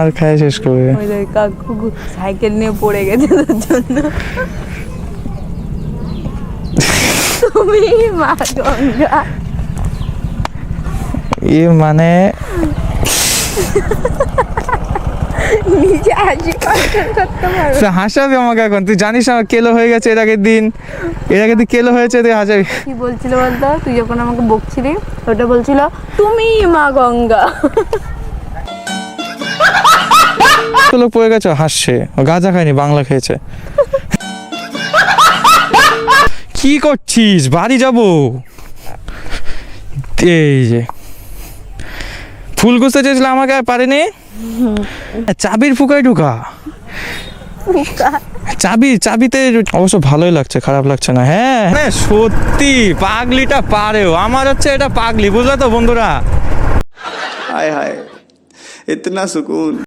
আর খায় শেষ করবে। ওই যে কাকু সাইকেল নিয়ে পড়ে গেছে তার জন্য। তুমি মা গঙ্গা। মানে নিজে হাসি কন্ট্রোল করতে পারো। হাসাবি আমাকে এখন? তুই জানিস আমার কেলো হয়ে গেছে এর আগের দিন কেলো হয়েছে, তুই হাসাবি। কি বলছিল বলতো, তুই যখন আমাকে বকছিলি ওটা বলছিল তুমি মা গঙ্গা। লোক পড়ে গেছে হাসছে, ও গাঁজা খায়নি, বাংলা খেয়েছে। কি করছিস? বাড়ি যাবো। এই যে ফুল গুছতে চেয়েছিল আমাকে, আর পারেনি। চাবির ফুকায় ঢুকা। চাবিতে অবশ্য ভালোই লাগছে, খারাপ লাগছে না। হ্যাঁ সত্যি পাগলিটা পারেও। আমার হচ্ছে এটা পাগলি, বুঝলে তো বন্ধুরা? हाय हाय इतना सुकून।